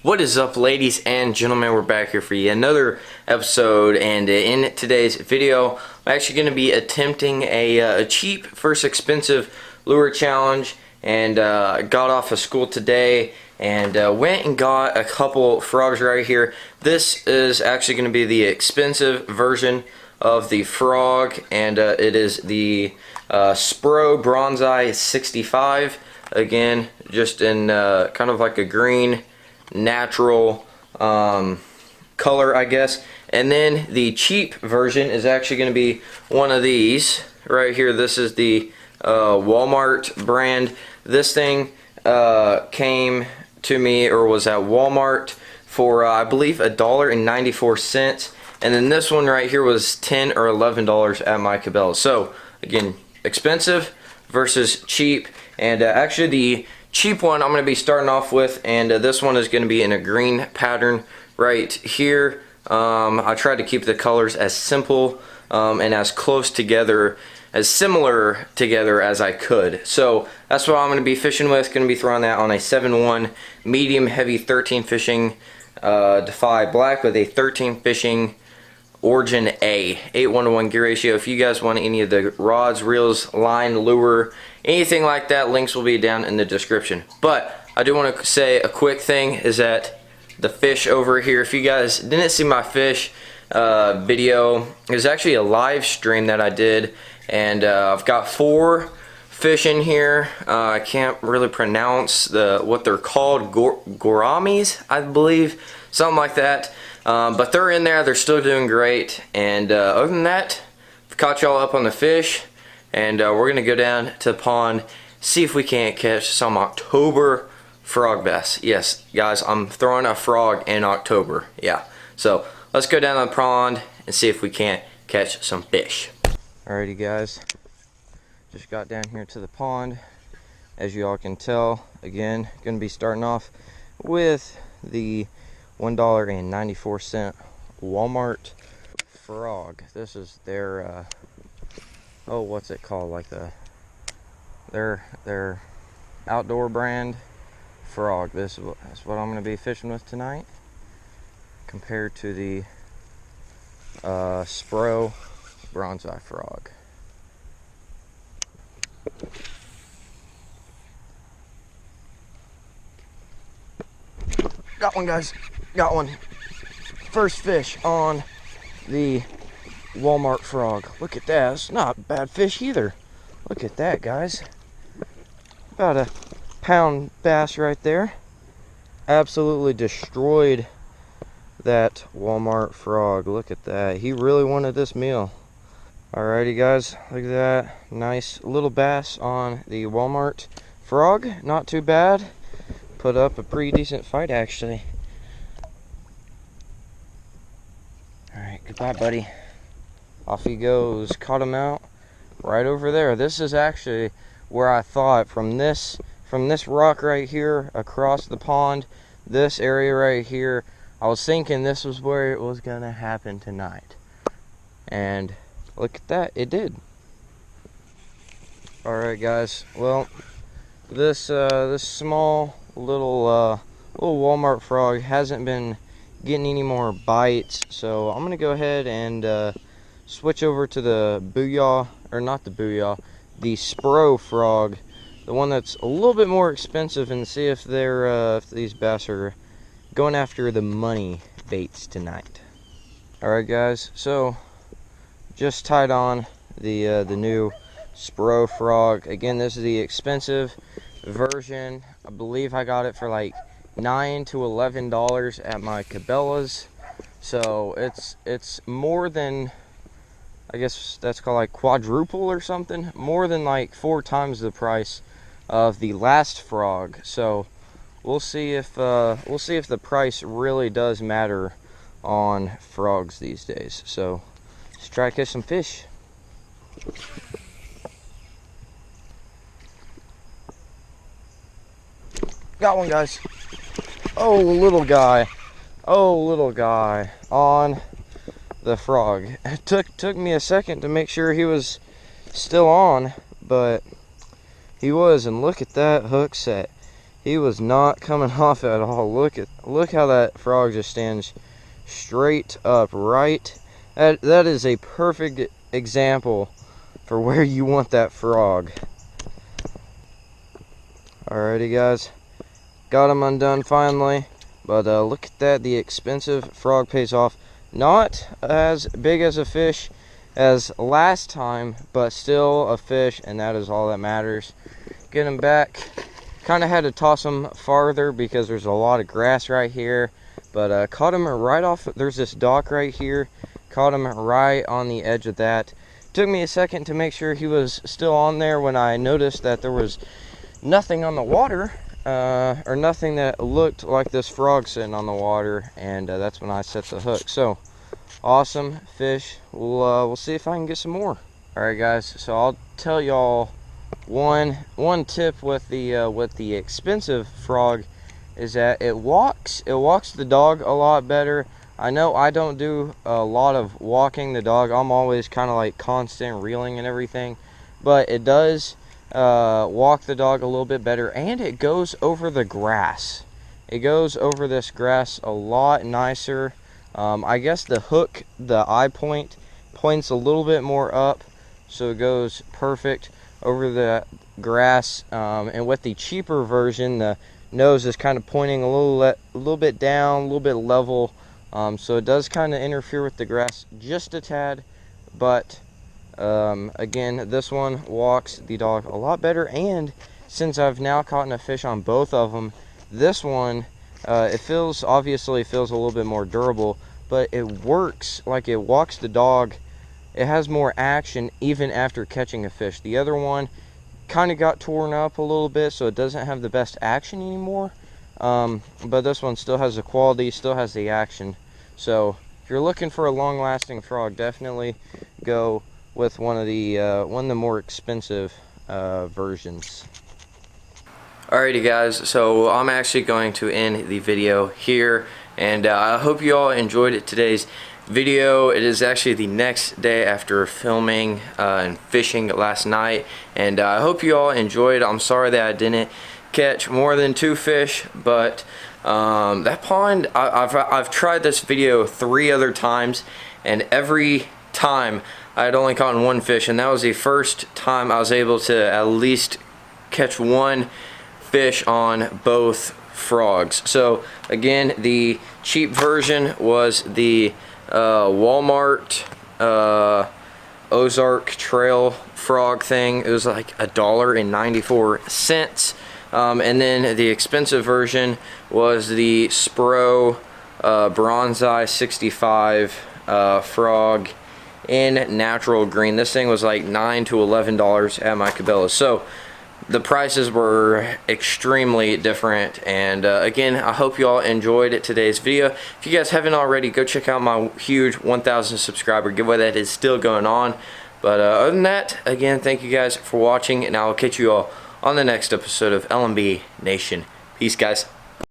What is up, ladies and gentlemen? We're back here for you another episode, and in today's video I'm actually going to be attempting a cheap versus expensive lure challenge. And I got off of school today and went and got a couple frogs right here. This is actually going to be the expensive version of the frog, and it is the Spro Bronzeye 65. Again, just in kind of like a green natural color, I guess. And then the cheap version is actually going to be one of these right here. This is the Walmart brand. This thing came to me, or was at Walmart, for I believe $1.94, and then this one right here was $10 or $11 at my Cabela's. So again, expensive versus cheap. And actually the cheap one I'm going to be starting off with, and this one is going to be in a green pattern right here. I tried to keep the colors as simple and as close together, as similar together as I could. So that's what I'm going to be fishing with. Going to be throwing that on a 7-1 medium heavy 13 fishing Defy Black with a 13 fishing Origin A 8:1 gear ratio. If you guys want any of the rods, reels, line, lure, anything like that, links will be down in the description. But I do want to say a quick thing is that the fish over here, if you guys didn't see my fish video, it was actually a live stream that I did, and I've got 4 fish in here. I can't really pronounce what they're called, gouramis, I believe, something like that. But they're in there, they're still doing great. And other than that, I've caught y'all up on the fish, and we're gonna go down to the pond, see if we can't catch some October frog bass. Yes, guys, I'm throwing a frog in October. Yeah, so let's go down to the pond and see if we can't catch some fish. Alrighty, guys, just got down here to the pond. As you all can tell, again, gonna be starting off with the $1.94 Walmart frog. This is their oh, what's it called, like their outdoor brand frog. That's what I'm going to be fishing with tonight, compared to the Spro Bronzeye frog. Got one, guys. Got one. First fish on the Walmart frog. Look at that. It's not a bad fish either. Look at that, guys. About a pound bass right there. Absolutely destroyed that Walmart frog. Look at that. He really wanted this meal. Alrighty, guys. Look at that. Nice little bass on the Walmart frog. Not too bad. Put up a pretty decent fight, actually. Alright, goodbye, buddy. Off he goes. Caught him out right over there. This is actually where I thought, from this rock right here across the pond, this area right here, I was thinking this was where it was gonna happen tonight. And look at that, it did. Alright, guys, well, this small little Walmart frog hasn't been getting any more bites, so I'm gonna go ahead and switch over to the Booyah, or not the Booyah, the Spro frog, the one that's a little bit more expensive, and see if if these bass are going after the money baits tonight. Alright, guys, so just tied on the new Spro frog. Again, this is the expensive version. I believe I got it for like $9 to $11 at my Cabela's. So it's more than, I guess that's called like quadruple or something, more than like 4 times the price of the last frog. So we'll see if the price really does matter on frogs these days. So let's try to catch some fish. Got one, guys. Oh, little guy. Oh, little guy on the frog. It took me a second to make sure he was still on, but he was. And look at that hook set. he was not coming off at all. Look how that frog just stands straight upright. That is a perfect example for where you want that frog. Alrighty guys, got him undone finally, but look at that, the expensive frog pays off. Not as big as a fish as last time, but still a fish, and that is all that matters. Get him back. Kind of had to toss him farther because there's a lot of grass right here, but caught him right off. There's this dock right here, caught him right on the edge of that. Took me a second to make sure he was still on there when I noticed that there was nothing on the water, or nothing that looked like this frog sitting on the water, and that's when I set the hook. So awesome fish. We'll see if I can get some more. All right guys, so I'll tell y'all one tip with the expensive frog is that it walks the dog a lot better. I know I don't do a lot of walking the dog. I'm always kind of like constant reeling and everything, but it does walk the dog a little bit better, and it goes over the grass. It goes over this grass a lot nicer. I guess the hook, the eye points a little bit more up, so it goes perfect over the grass. And with the cheaper version, the nose is kind of pointing a little bit down, a little bit level, so it does kind of interfere with the grass just a tad, but again, this one walks the dog a lot better. And since I've now caught a fish on both of them, this one obviously feels a little bit more durable, but it works like it walks the dog. It has more action even after catching a fish. The other one kind of got torn up a little bit, so it doesn't have the best action anymore, but this one still has the quality, still has the action. So if you're looking for a long-lasting frog, definitely go with one of the more expensive versions. Alrighty guys, so I'm actually going to end the video here, and I hope you all enjoyed today's video. It is actually the next day after filming and fishing last night, and I hope you all enjoyed. I'm sorry that I didn't catch more than 2 fish, but that pond, I've tried this video 3 other times, and every time I had only caught 1 fish, and that was the first time I was able to at least catch 1 fish on both frogs. So again, the cheap version was the Walmart Ozark Trail frog thing. It was like $1.94, and then the expensive version was the Spro Bronzeye 65 frog in natural green. This thing was like $9 to $11 at my Cabela's. So the prices were extremely different, and again, I hope you all enjoyed today's video. If you guys haven't already, go check out my huge 1,000 subscriber giveaway that is still going on. But other than that, again, thank you guys for watching, and I will catch you all on the next episode of LMB Nation. Peace, guys.